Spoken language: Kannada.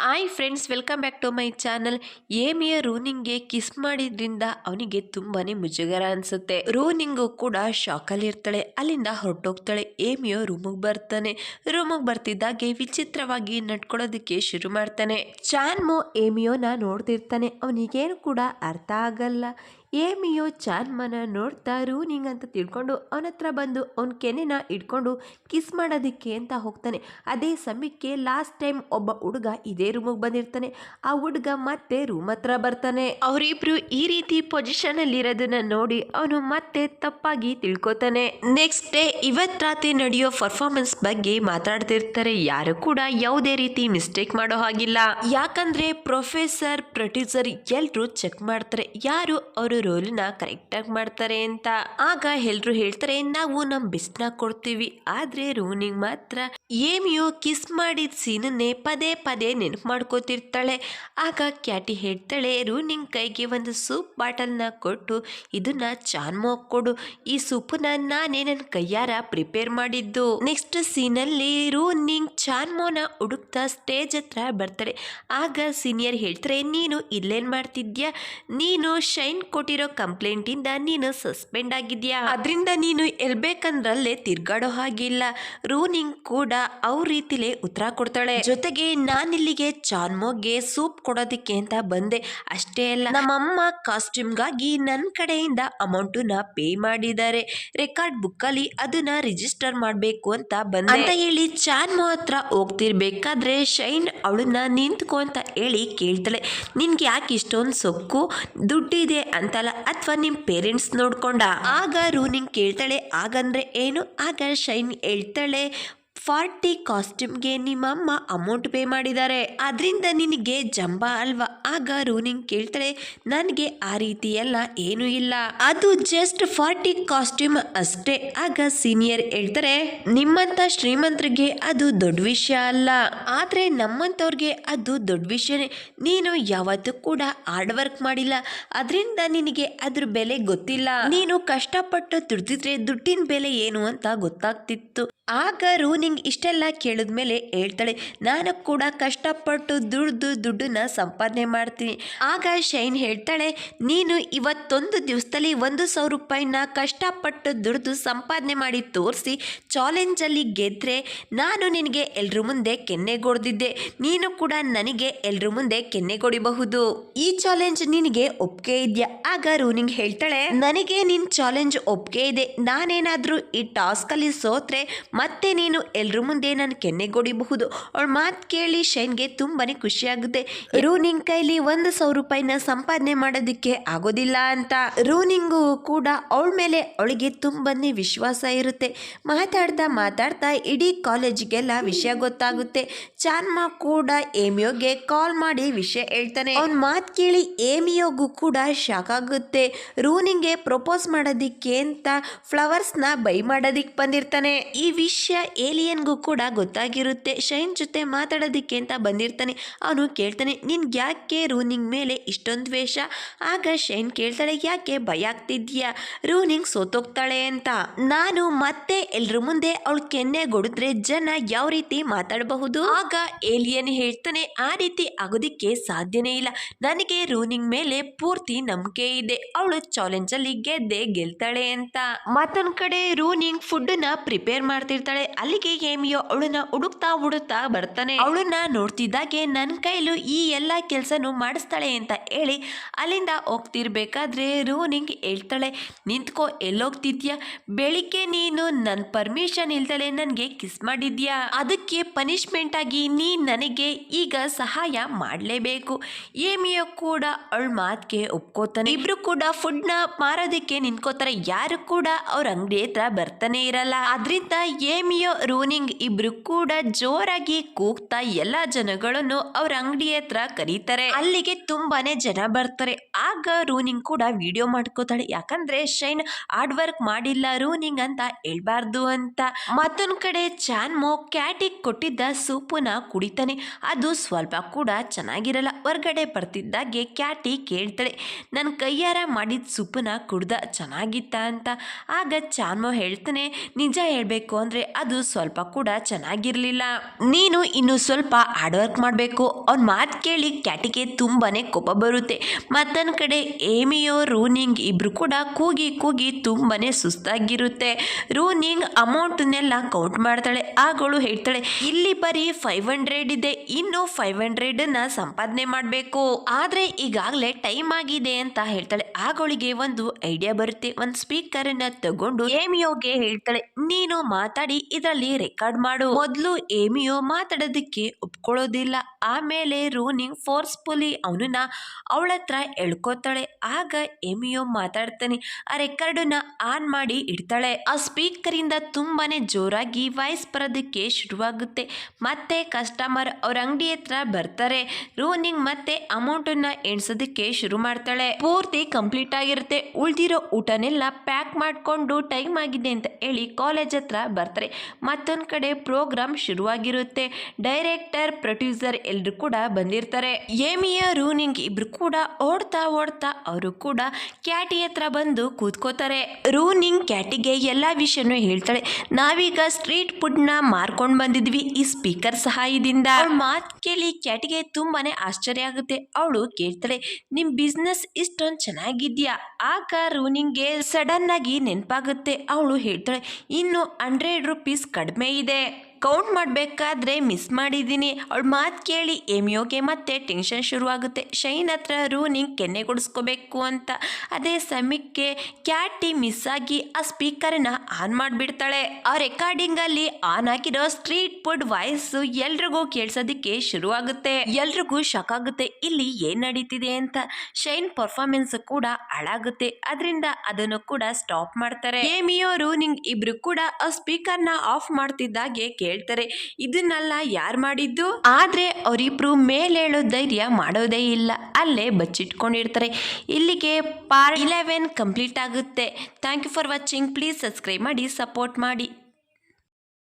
Hi friends, welcome back to my channel. ಏಮಿಯ ರೂನಿಂಗ್ಗೆ ಕಿಸ್ ಮಾಡಿದ್ರಿಂದ ಅವನಿಗೆ ತುಂಬಾನೇ ಮುಜುಗರ ಅನ್ಸುತ್ತೆ. ರೂನಿಂಗು ಕೂಡ ಶಾಕಲ್ಲಿ ಇರ್ತಾಳೆ. ಅಲ್ಲಿಂದ ಹೊರಟೋಗ್ತಾಳೆ. ಏಮಿಯೋ ರೂಮಿಗೆ ಬರ್ತಾನೆ. ರೂಮಿಗೆ ಬರ್ತಿದ್ದಾಗೆ ವಿಚಿತ್ರವಾಗಿ ನಡ್ಕೊಳ್ಳೋದಕ್ಕೆ ಶುರು ಮಾಡ್ತಾನೆ. ಚಾನ್ಮೋ ಏಮಿಯೋನ ನೋಡ್ತಿರ್ತಾನೆ. ಅವನಿಗೇನು ಕೂಡ ಅರ್ಥ ಆಗಲ್ಲ. ಏಮಿಯೋ ಚಾನ್ಮನ ನೋಡ್ತಾ ರೂನಿಂಗ್ ಅಂತ ತಿಳ್ಕೊಂಡು ಅವನ ಹತ್ರ ಬಂದು ಅವನ ಕೆನೆನ ಇಟ್ಕೊಂಡು ಕಿಸ್ ಮಾಡೋದಕ್ಕೆ ಅಂತ ಹೋಗ್ತಾನೆ. ಅದೇ ಸಮಯಕ್ಕೆ ಲಾಸ್ಟ್ ಟೈಮ್ ಒಬ್ಬ ಹುಡುಗ ಇದೇ ರೂಮಿಗೆ ಬಂದಿರ್ತಾನೆ. ಆ ಹುಡುಗ ಮತ್ತೆ ರೂಮ್ ಹತ್ರ ಬರ್ತಾನೆ. ಅವರಿಬ್ರು ಈ ರೀತಿ ಪೊಸಿಷನ್ ಅಲ್ಲಿ ಇರೋದನ್ನ ನೋಡಿ ಅವನು ಮತ್ತೆ ತಪ್ಪಾಗಿ ತಿಳ್ಕೊತಾನೆ. ನೆಕ್ಸ್ಟ್ ಡೇ ಇವತ್ ರಾತ್ರಿ ನಡೆಯೋ ಪರ್ಫಾರ್ಮೆನ್ಸ್ ಬಗ್ಗೆ ಮಾತಾಡ್ತಿರ್ತಾರೆ. ಯಾರು ಕೂಡ ಯಾವುದೇ ರೀತಿ ಮಿಸ್ಟೇಕ್ ಮಾಡೋ ಹಾಗಿಲ್ಲ. ಯಾಕಂದ್ರೆ ಪ್ರೊಫೆಸರ್, ಪ್ರೊಡ್ಯೂಸರ್ ಎಲ್ರು ಚೆಕ್ ಮಾಡ್ತಾರೆ ಯಾರು ಅವರು ರೋಲ್ನ ಕರೆಕ್ಟಾಗಿ ಮಾಡ್ತಾರೆ ಅಂತ. ಆಗ ಎಲ್ರು ಹೇಳ್ತಾರೆ ನಾವು ನಮ್ಮ ಬೆಸ್ಟ್ನ ಕೊಡ್ತೀವಿ. ಆದ್ರೆ ರೂನಿಂಗ್ ಮಾತ್ರ ಏಮಿಯೋ ಕಿಸ್ ಮಾಡಿದ ಸೀನನ್ನೇ ಪದೇ ಪದೇ ನೆನಪು ಮಾಡ್ಕೋತಿರ್ತಾಳೆ. ಆಗ ಕ್ಯಾಟಿ ಹೇಳ್ತಾಳೆ, ರೂನಿಂಗ್ ಕೈಗೆ ಒಂದು ಸೂಪ್ ಬಾಟಲ್ನ ಕೊಟ್ಟು ಇದನ್ನ ಚಾನ್ಮೋ ಕೊಡು. ಈ ಸೂಪನ್ನ ನಾನೇ ನನ್ನ ಕೈಯಾರ ಪ್ರಿಪೇರ್ ಮಾಡಿದ್ದು. ನೆಕ್ಸ್ಟ್ ಸೀನಲ್ಲಿ ರೂನಿಂಗ್ ಚಾನ್ಮೋನ ಹುಡುಕ್ತಾ ಸ್ಟೇಜ್ ಹತ್ರ ಬರ್ತಾಳೆ. ಆಗ ಸೀನಿಯರ್ ಹೇಳ್ತಾರೆ, ನೀನು ಇಲ್ಲೇನ್ ಮಾಡ್ತಿದ್ಯಾ? ನೀನು ಶೈನ್ ಕೊಟ್ಟಿರೋ ಕಂಪ್ಲೇಂಟ್ ಇಂದ ನೀನು ಸಸ್ಪೆಂಡ್ ಆಗಿದ್ಯಾ. ಅದರಿಂದ ನೀನು ಎಲ್ಬೇಕಂದ್ರಲ್ಲೇ ತಿರ್ಗಾಡೋ ಹಾಗಿಲ್ಲ. ರೂನಿಂಗ್ ಕೂಡ ಅವ್ರ ರೀತಿಲೇ ಉತ್ತರ ಕೊಡ್ತಾಳೆ. ಜೊತೆಗೆ ನಾನಿಲ್ಲಿಗೆ ಚಾನ್ಮೋಗೆ ಸೂಪ್ ಕೊಡೋದಿಕ್ಕೆ ಅಂತ ಬಂದೆ. ಅಷ್ಟೇ ಅಲ್ಲ, ನಮ್ಮಮ್ಮ ಕಾಸ್ಟ್ಯೂಮ್ಗಾಗಿ ನನ್ನ ಕಡೆಯಿಂದ ಅಮೌಂಟನ್ನ ಪೇ ಮಾಡಿದ್ದಾರೆ. ರೆಕಾರ್ಡ್ ಬುಕ್ ಅಲ್ಲಿ ಅದನ್ನ ರಿಜಿಸ್ಟರ್ ಮಾಡಬೇಕು ಅಂತ ಬಂದೆ ಅಂತ ಹೇಳಿ ಚಾನ್ಮೋ ಹತ್ರ ಹೋಗ್ತಿರ್ಬೇಕಾದ್ರೆ ಶೈನ್ ಅವಳನ್ನ ನಿಂತ್ಕೊ ಅಂತ ಹೇಳಿ ಕೇಳ್ತಾಳೆ. ನಿನ್ಗೆ ಯಾಕೆ ಇಷ್ಟೊಂದು ಸೊಕ್ಕು? ದುಡ್ಡಿದೆ ಅಂತಲ್ಲ ಅಥವಾ ನಿಮ್ ಪೇರೆಂಟ್ಸ್ ನೋಡ್ಕೊಂಡ? ಆಗ ರೂನಿಂಗ್ ಕೇಳ್ತಾಳೆ, ಆಗಂದ್ರೆ ಏನು? ಆಗ ಶೈನ್ ಹೇಳ್ತಾಳೆ, 40 ಕಾಸ್ಟ್ಯೂಮ್ಗೆ ನಿಮ್ಮಮ್ಮ ಅಮೌಂಟ್ ಪೇ ಮಾಡಿದ್ದಾರೆ, ಅದರಿಂದ ನಿನಗೆ ಜಂಬ ಅಲ್ವಾ? ಆಗ ರೂನಿಂಗ್ ಕೇಳ್ತಾಳೆ, ನನಗೆ ಆ ರೀತಿ ಎಲ್ಲ ಏನೂ ಇಲ್ಲ, ಅದು ಜಸ್ಟ್ 40 ಕಾಸ್ಟ್ಯೂಮ್ ಅಷ್ಟೇ. ಆಗ ಸೀನಿಯರ್ ಹೇಳ್ತಾರೆ, ನಿಮ್ಮಂತ ಶ್ರೀಮಂತರಿಗೆ ಅದು ದೊಡ್ಡ ವಿಷಯ ಅಲ್ಲ, ಆದ್ರೆ ನಮ್ಮಂತವ್ರಿಗೆ ಅದು ದೊಡ್ಡ ವಿಷಯನೇ. ನೀನು ಯಾವತ್ತೂ ಕೂಡ ಹಾರ್ಡ್ ವರ್ಕ್ ಮಾಡಿಲ್ಲ, ಅದರಿಂದ ನಿನಗೆ ಅದ್ರ ಬೆಲೆ ಗೊತ್ತಿಲ್ಲ. ನೀನು ಕಷ್ಟಪಟ್ಟು ದುಡ್ದಿದ್ರೆ ದುಡ್ಡಿನ ಬೆಲೆ ಏನು ಅಂತ ಗೊತ್ತಾಗ್ತಿತ್ತು. ಆಗ ರೂನಿಂಗ್ ಇಷ್ಟೆಲ್ಲ ಕೇಳಿದ್ಮೇಲೆ ಹೇಳ್ತಾಳೆ, ನಾನು ಕೂಡ ಕಷ್ಟಪಟ್ಟು ದುಡ್ಡನ್ನ ಸಂಪಾದನೆ ಮಾಡ್ತೀನಿ. ಆಗ ಶೈನ್ ಹೇಳ್ತಾಳೆ, ನೀನು ಇವತ್ತೊಂದು ದಿವಸದಲ್ಲಿ 1,000 ರೂಪಾಯಿನ ಕಷ್ಟಪಟ್ಟು ದುಡ್ದು ಸಂಪಾದನೆ ಮಾಡಿ ತೋರಿಸಿ ಚಾಲೆಂಜಲ್ಲಿ ಗೆದ್ರೆ ನಾನು ನಿನಗೆ ಎಲ್ರ ಮುಂದೆ ಕೆನ್ನೆಗೊಡ್ದಿದ್ದೆ. ನೀನು ಕೂಡ ನನಗೆ ಎಲ್ರ ಮುಂದೆ ಕೆನ್ನೆಗೊಡಿಬಹುದು. ಈ ಚಾಲೆಂಜ್ ನಿನಗೆ ಒಪ್ಪಿಗೆ ಇದೆಯಾ? ಆಗ ರೂನಿಂಗ್ ಹೇಳ್ತಾಳೆ, ನನಗೆ ನಿನ್ ಚಾಲೆಂಜ್ ಒಪ್ಪಿಗೆ ಇದೆ. ನಾನೇನಾದ್ರೂ ಈ ಟಾಸ್ಕ್ ಅಲ್ಲಿ ಸೋತ್ರೆ ಮತ್ತೆ ನೀನು ಎಲ್ರ ಮುಂದೆ ನಾನು ಕೆನ್ನೆಗೊಡಿಬಹುದು. ಅವಳ ಮಾತು ಕೇಳಿ ಶೈನ್ಗೆ ತುಂಬಾನೇ ಖುಷಿ ಆಗುತ್ತೆ. ರೂನಿಂಗ್ ಕೈಲಿ 1,000 ರೂಪಾಯಿನ ಸಂಪಾದನೆ ಮಾಡೋದಕ್ಕೆ ಆಗೋದಿಲ್ಲ ಅಂತ. ರೂನಿಂಗು ಕೂಡ ಅವಳ ಮೇಲೆ ಅವಳಿಗೆ ತುಂಬಾನೇ ವಿಶ್ವಾಸ ಇರುತ್ತೆ. ಮಾತಾಡ್ತಾ ಇಡೀ ಕಾಲೇಜಿಗೆಲ್ಲ ವಿಷಯ ಗೊತ್ತಾಗುತ್ತೆ. ಚಾನ್ಮಾ ಕೂಡ ಏಮಿಯೋಗೆ ಕಾಲ್ ಮಾಡಿ ವಿಷಯ ಹೇಳ್ತಾನೆ. ಅವನ ಮಾತು ಕೇಳಿ ಏಮಿಯೋಗೂ ಕೂಡ ಶಾಕ್ ಆಗುತ್ತೆ. ರೂನಿಂಗ್ಗೆ ಪ್ರಪೋಸ್ ಮಾಡೋದಿಕ್ಕೆ ಅಂತ ಫ್ಲವರ್ಸ್ನ ಬೈ ಮಾಡೋದಿಕ್ಕೆ ಬಂದಿರ್ತಾನೆ. ಈ ವಿಷಯ ಏಲಿಯನ್ಗೂ ಕೂಡ ಗೊತ್ತಾಗಿರುತ್ತೆ. ಶೈನ್ ಜೊತೆ ಮಾತಾಡೋದಿಕ್ಕೆ ಅಂತ ಬಂದಿರ್ತಾನೆ. ಅವನು ಕೇಳ್ತಾನೆ, ನಿನ್ಗೆ ಯಾಕೆ ರೂನಿಂಗ್ ಮೇಲೆ ಇಷ್ಟೊಂದು ದ್ವೇಷ? ಆಗ ಶೈನ್ ಕೇಳ್ತಾಳೆ, ಯಾಕೆ ಭಯ ಆಗ್ತಿದ್ಯಾ? ರೂನಿಂಗ್ ಸೋತೋಗ್ತಾಳೆ ಅಂತ. ನಾನು ಮತ್ತೆ ಎಲ್ರ ಮುಂದೆ ಅವಳು ಕೆನ್ನೆಗೊಡಿದ್ರೆ ಜನ ಯಾವ ರೀತಿ ಮಾತಾಡಬಹುದು? ಆಗ ಏಲಿಯನ್ ಹೇಳ್ತಾನೆ, ಆ ರೀತಿ ಆಗೋದಿಕ್ಕೆ ಸಾಧ್ಯನೇ ಇಲ್ಲ. ನನಗೆ ರೂನಿಂಗ್ ಮೇಲೆ ಪೂರ್ತಿ ನಂಬಿಕೆ ಇದೆ. ಅವಳು ಚಾಲೆಂಜ್ ಅಲ್ಲಿ ಗೆಲ್ತಾಳೆ ಅಂತ. ಮತ್ತೊಂದ್ ಕಡೆ ರೂನಿಂಗ್ ಫುಡ್ ನ ಪ್ರಿಪೇರ್ ಮಾಡ್ತಿರ್ತಾಳೆ. ಅಲ್ಲಿಗೆ ಏಮಿಯೋ ಅವಳನ್ನ ಹುಡುಕ್ತಾ ಬರ್ತಾನೆ. ಅವಳನ್ನ ನೋಡ್ತಿದ್ದಾಗೆ ನನ್ನ ಕೈಲೂ ಈ ಎಲ್ಲಾ ಕೆಲ್ಸನೂ ಮಾಡಿಸ್ತಾಳೆ ಅಂತ ಹೇಳಿ ಅಲ್ಲಿಂದ ಹೋಗ್ತಿರ್ಬೇಕಾದ್ರೆ ರೂನಿಂಗ್ ಹೇಳ್ತಾಳೆ, ನಿಂತ್ಕೋ, ಎಲ್ಲೋಗ್ತಿದ್ಯಾ? ಬೆಳಿಗ್ಗೆ ನೀನು ನನ್ನ ಪರ್ಮಿಷನ್ ಇಲ್ದಲೆ ನನ್ಗೆ ಕಿಸ್ ಮಾಡಿದ್ಯಾ, ಅದಕ್ಕೆ ಪನಿಷ್ಮೆಂಟ್ ಆಗಿ ನೀ ನನಗೆ ಈಗ ಸಹಾಯ ಮಾಡ್ಲೇಬೇಕು. ಏಮಿಯೋ ಕೂಡ ಅವಳ ಮಾತ್ಗೆ ಒಪ್ಕೋತಾನೆ. ಇಬ್ರು ಕೂಡ ಫುಡ್ ನ ಮಾರೋದಕ್ಕೆ ನಿಂತ್ಕೋತಾರೆ. ಯಾರು ಕೂಡ ಅವ್ರ ಅಂಗಡಿ ಹತ್ರ ಬರ್ತಾನೆ ಇರಲ್ಲ. ಅದ್ರಿಂದ ಏಮಿಯೋ ರೂನಿಂಗ್ ಇಬ್ರು ಕೂಡ ಜೋರಾಗಿ ಕೂಗ್ತಾ ಎಲ್ಲಾ ಜನಗಳನ್ನು ಅವ್ರ ಅಂಗಡಿ ಹತ್ರ ಕರೀತಾರೆ. ಅಲ್ಲಿಗೆ ತುಂಬಾನೇ ಜನ ಬರ್ತಾರೆ. ಆಗ ರೂನಿಂಗ್ ಕೂಡ ವಿಡಿಯೋ ಮಾಡ್ಕೋತಾಳೆ. ಯಾಕಂದ್ರೆ ಶೈನ್ ಹಾರ್ಡ್ ವರ್ಕ್ ಮಾಡಿಲ್ಲ ರೂನಿಂಗ್ ಅಂತ ಹೇಳ್ಬಾರ್ದು ಅಂತ. ಮತ್ತೊಂದ್ ಕಡೆ ಚಾನ್ಮೋ ಕ್ಯಾಟಿಗೆ ಕೊಟ್ಟಿದ್ದ ಸೂಪುನ ಕುಡಿತಾನೆ. ಅದು ಸ್ವಲ್ಪ ಕೂಡ ಚೆನ್ನಾಗಿರಲ್ಲ. ಹೊರಗಡೆ ಬರ್ತಿದ್ದಾಗೆ ಕ್ಯಾಟಿ ಕೇಳ್ತಾಳೆ, ನನ್ನ ಕೈಯಾರ ಮಾಡಿದ ಸೂಪನ ಕುಡ್ದ ಚೆನ್ನಾಗಿತ್ತ ಅಂತ. ಆಗ ಚಾನ್ಮೋ ಹೇಳ್ತಾನೆ, ನಿಜ ಹೇಳ್ಬೇಕು ಅಂದ್ರೆ ಅದು ಸ್ವಲ್ಪ ಸ್ವಲ್ಪ ಕೂಡ ಚೆನ್ನಾಗಿರ್ಲಿಲ್ಲ. ನೀನು ಇನ್ನು ಸ್ವಲ್ಪ ಹಾರ್ಡ್ ವರ್ಕ್ ಮಾಡಬೇಕು. ಅವ್ನ ಮಾತು ಕೇಳಿ ಕ್ಯಾಟಿಗೆ ತುಂಬಾನೇ ಕೋಪ ಬರುತ್ತೆ. ಮತ್ತೊಂದು ಕಡೆ ಏಮಿಯೋ ರೂನಿಂಗ್ ಇಬ್ರು ಕೂಡ ಕೂಗಿ ಕೂಗಿ ತುಂಬಾನೇ ಸುಸ್ತಾಗಿರುತ್ತೆ. ರೂನಿಂಗ್ ಅಮೌಂಟ್ನೆಲ್ಲ ಕೌಂಟ್ ಮಾಡ್ತಾಳೆ. ಆಗಳು ಹೇಳ್ತಾಳೆ, ಇಲ್ಲಿ ಬರೀ 500 ಇದೆ, ಇನ್ನು 500 ಸಂಪಾದನೆ ಮಾಡಬೇಕು, ಆದ್ರೆ ಈಗಾಗಲೇ ಟೈಮ್ ಆಗಿದೆ ಅಂತ ಹೇಳ್ತಾಳೆ. ಆಗಳಿಗೆ ಒಂದು ಐಡಿಯಾ ಬರುತ್ತೆ. ಒಂದು ಸ್ಪೀಕರ್ ಅನ್ನ ತಗೊಂಡು ಏಮಿಯೋಗೆ ಹೇಳ್ತಾಳೆ, ನೀನು ಮಾತಾಡಿ ಇದರಲ್ಲಿ ರೆಕಾರ್ಡ್ ಮಾಡು. ಮೊದಲು ಏಮಿಯೋ ಮಾತಾಡೋದಕ್ಕೆ ಒಪ್ಕೊಳ್ಳೋದಿಲ್ಲ. ಆಮೇಲೆ ರೂನಿಂಗ್ ಫೋರ್ಸ್ಫುಲಿ ಅವನನ್ನ ಅವಳ ಹತ್ರ ಎಳ್ಕೋತಾಳೆ. ಆಗ ಏಮಿಯೋ ಮಾತಾಡ್ತಾನೆ. ಆ ರೆಕಾರ್ಡನ್ನ ಆನ್ ಮಾಡಿ ಇಡ್ತಾಳೆ. ಆ ಸ್ಪೀಕರ್ ಇಂದ ತುಂಬಾನೇ ಜೋರಾಗಿ ವಾಯ್ಸ್ ಬರೋದಕ್ಕೆ ಶುರುವಾಗುತ್ತೆ. ಮತ್ತೆ ಕಸ್ಟಮರ್ ಅವ್ರ ಅಂಗಡಿ ಹತ್ರ ಬರ್ತಾರೆ. ರೂನಿಂಗ್ ಮತ್ತೆ ಅಮೌಂಟ್ ಅನ್ನ ಎಣ್ಸೋದಕ್ಕೆ ಶುರು ಮಾಡ್ತಾಳೆ. ಪೂರ್ತಿ ಕಂಪ್ಲೀಟ್ ಆಗಿರುತ್ತೆ. ಉಳ್ದಿರೋ ಊಟನೆಲ್ಲ ಪ್ಯಾಕ್ ಮಾಡ್ಕೊಂಡು ಟೈಮ್ ಆಗಿದೆ ಅಂತ ಹೇಳಿ ಕಾಲೇಜ್ ಹತ್ರ ಬರ್ತಾರೆ. ಮತ್ತೊಂದ್ ಕಡೆ ಪ್ರೋಗ್ರಾಮ್ ಶುರುವಾಗಿರುತ್ತೆ. ಡೈರೆಕ್ಟರ್, ಪ್ರೊಡ್ಯೂಸರ್ ಎಲ್ರು ಕೂಡ ಬಂದಿರ್ತಾರೆ. ಏಮಿಯ ರೂನಿಂಗ್ ಇಬ್ರು ಕೂಡ ಓಡ್ತಾ ಓಡ್ತಾ ಅವರು ಕೂಡ ಕ್ಯಾಟಿ ಹತ್ರ ಬಂದು ಕೂತ್ಕೋತಾರೆ. ರೂನಿಂಗ್ ಕ್ಯಾಟಿಗೆ ಎಲ್ಲಾ ವಿಷಯನೂ ಹೇಳ್ತಾಳೆ. ನಾವೀಗ ಸ್ಟ್ರೀಟ್ ಫುಡ್ ನ ಮಾರ್ಕೊಂಡ್ ಬಂದಿದ್ವಿ ಈ ಸ್ಪೀಕರ್ ಸಹಾಯದಿಂದ. ಅವಳ ಮಾತು ಕೇಳಿ ಕ್ಯಾಟಿಗೆ ತುಂಬಾನೇ ಆಶ್ಚರ್ಯ ಆಗುತ್ತೆ. ಅವಳು ಕೇಳ್ತಾಳೆ, ನಿಮ್ ಬಿಸ್ನೆಸ್ ಇಷ್ಟೊಂದು ಚೆನ್ನಾಗಿದ್ಯಾ? ಆಗ ರೂನಿಂಗ್ಗೆ ಸಡನ್ ಆಗಿ ನೆನಪಾಗುತ್ತೆ. ಅವಳು ಹೇಳ್ತಾಳೆ, ಇನ್ನು 100 ರೂಪೀಸ್ ಕಡಿಮೆ ಇದೆ, ಕೌಂಟ್ ಮಾಡಬೇಕಾದ್ರೆ ಮಿಸ್ ಮಾಡಿದ್ದೀನಿ. ಅವಳ ಮಾತು ಕೇಳಿ ಏಮಿಯೋಗೆ ಮತ್ತೆ ಟೆನ್ಷನ್ ಶುರುವಾಗುತ್ತೆ. ಶೈನ್ ಹತ್ರ ರೂನಿಂಗ್ ಕೆನ್ನೆ ಕೊಡಿಸ್ಕೋಬೇಕು ಅಂತ. ಅದೇ ಸಮಯಕ್ಕೆ ಕ್ಯಾಟಿ ಮಿಸ್ ಆಗಿ ಆ ಸ್ಪೀಕರ್ನ ಆನ್ ಮಾಡಿಬಿಡ್ತಾಳೆ. ಆ ರೆಕಾರ್ಡಿಂಗ್ ಅಲ್ಲಿ ಆನ್ ಆಗಿರೋ ಸ್ಟ್ರೀಟ್ ಫುಡ್ ವಾಯ್ಸ್ ಎಲ್ರಿಗೂ ಕೇಳಿಸೋದಕ್ಕೆ ಶುರುವಾಗುತ್ತೆ. ಎಲ್ರಿಗೂ ಶಾಕ್ ಆಗುತ್ತೆ, ಇಲ್ಲಿ ಏನ್ ನಡೀತಿದೆ ಅಂತ. ಶೈನ್ ಪರ್ಫಾರ್ಮೆನ್ಸ್ ಕೂಡ ಹಾಳಾಗುತ್ತೆ. ಅದರಿಂದ ಅದನ್ನು ಕೂಡ ಸ್ಟಾಪ್ ಮಾಡ್ತಾರೆ. ಏಮಿಯೋ ರೂನಿಂಗ್ ಇಬ್ರು ಕೂಡ ಆ ಸ್ಪೀಕರ್ನ ಆಫ್ ಮಾಡ್ತಿದ್ದಾಗೆ ಹೇಳ್ತಾರೆ, ಇದನ್ನೆಲ್ಲ ಯಾರು ಮಾಡಿದ್ದು? ಆದ್ರೆ ಅವರಿಬ್ರು ಮೇಲೇಳೋ ಧೈರ್ಯ ಮಾಡೋದೇ ಇಲ್ಲ, ಅಲ್ಲೇ ಬಚ್ಚಿಟ್ಕೊಂಡಿರ್ತಾರೆ. ಇಲ್ಲಿಗೆ ಪಾರ್ಟ್ 11 ಕಂಪ್ಲೀಟ್ ಆಗುತ್ತೆ. Thank you for watching. Please subscribe ಮಾಡಿ, ಸಪೋರ್ಟ್ ಮಾಡಿ.